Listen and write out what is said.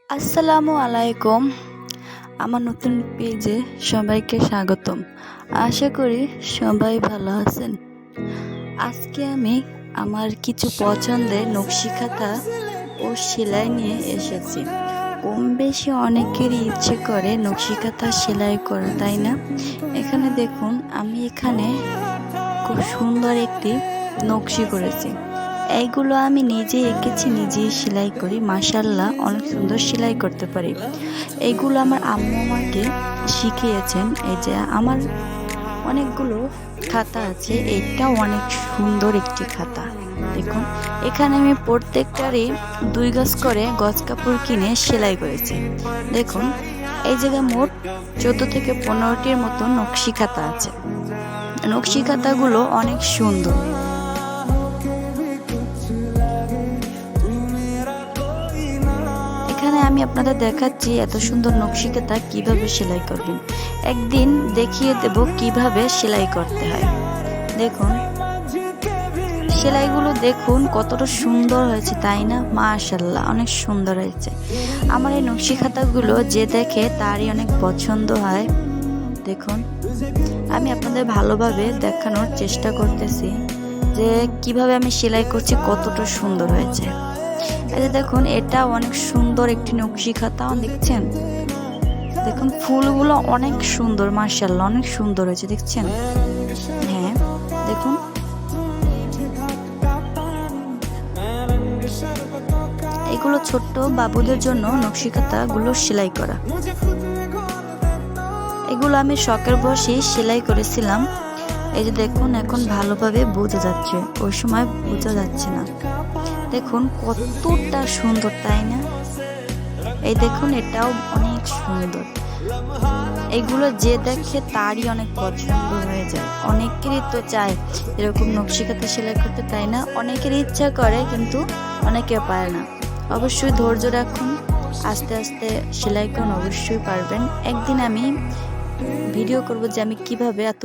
আসসালামু আলাইকুম। আমার নতুন পেজে সবাইকে স্বাগতম। আশা করি সবাই ভালো আছেন। আজকে আমি আমার কিছু পছন্দের নকশি কাঁথা ও সেলাই নিয়ে এসেছি। কম বেশি অনেকেরই ইচ্ছে করে নকশি কাঁথা সেলাই করা, তাই না? এখানে দেখুন, আমি এখানে খুব সুন্দর একটি নকশি করেছি। এইগুলো আমি নিজে এঁকেছি, নিজেই সেলাই করি। মাশাআল্লাহ, অনেক সুন্দর সেলাই করতে পারি। এইগুলো আমার আম্মু আমাকে শিখিয়েছেন। এই যে আমার অনেকগুলো খাতা আছে, এটাও অনেক সুন্দর একটি খাতা। দেখুন, এখানে আমি প্রত্যেকটারই 2 গজ করে গজ কাপড় কিনে সেলাই করেছি। দেখুন, এই জায়গায় মোট 14 থেকে 15টির মতো নকশি খাতা আছে। নকশি খাতাগুলো অনেক সুন্দর। এখানে আমি আপনাদের দেখাচ্ছি এত সুন্দর নকশি কাঁথা কিভাবে সেলাই করবেন। একদিন দেখিয়ে দেব কিভাবে সেলাই করতে হয়। দেখুন, সেলাইগুলো দেখুন কতটা সুন্দর হয়েছে, তাই না? মাশাআল্লাহ, অনেক সুন্দর হয়েছে। আমার এই নকশি খাতাগুলো যে দেখে তারই অনেক পছন্দ হয়। দেখুন, আমি আপনাদের ভালোভাবে দেখানোর চেষ্টা করতেছি যে কিভাবে আমি সেলাই করছি, কতটা সুন্দর হয়েছে। এই যে দেখুন, এটা অনেক সুন্দর একটি নকশি খাতা, দেখছেন? দেখুন, ফুলগুলো অনেক সুন্দর, মাশাআল্লাহ, অনেক সুন্দর হয়েছে, দেখছেন? হ্যাঁ, দেখুন, এগুলো ছোট্ট বাবুদের জন্য নকশি খাতাগুলো সেলাই করা। এগুলো আমি শখের বসেই সেলাই করেছিলাম। এই যে দেখুন, এখন ভালোভাবে বোঝা যাচ্ছে, ওই সময় বোঝা যাচ্ছে না। দেখুন কতটা সুন্দর, তাই না? এই দেখুন, এটাও অনেক সুন্দর। এগুলো যে দেখে তারই অনেক পছন্দ হয়ে যায়। অনেকেরই তো চায় এরকম নকশি কাঁথা সেলাই করতে, তাই না? অনেকের ইচ্ছা করে, কিন্তু অনেকে পারে না। অবশ্যই ধৈর্য রাখুন, আস্তে আস্তে সেলাই করুন, অবশ্যই পারবেন। একদিন আমি ভিডিও করব যে আমি কিভাবে এত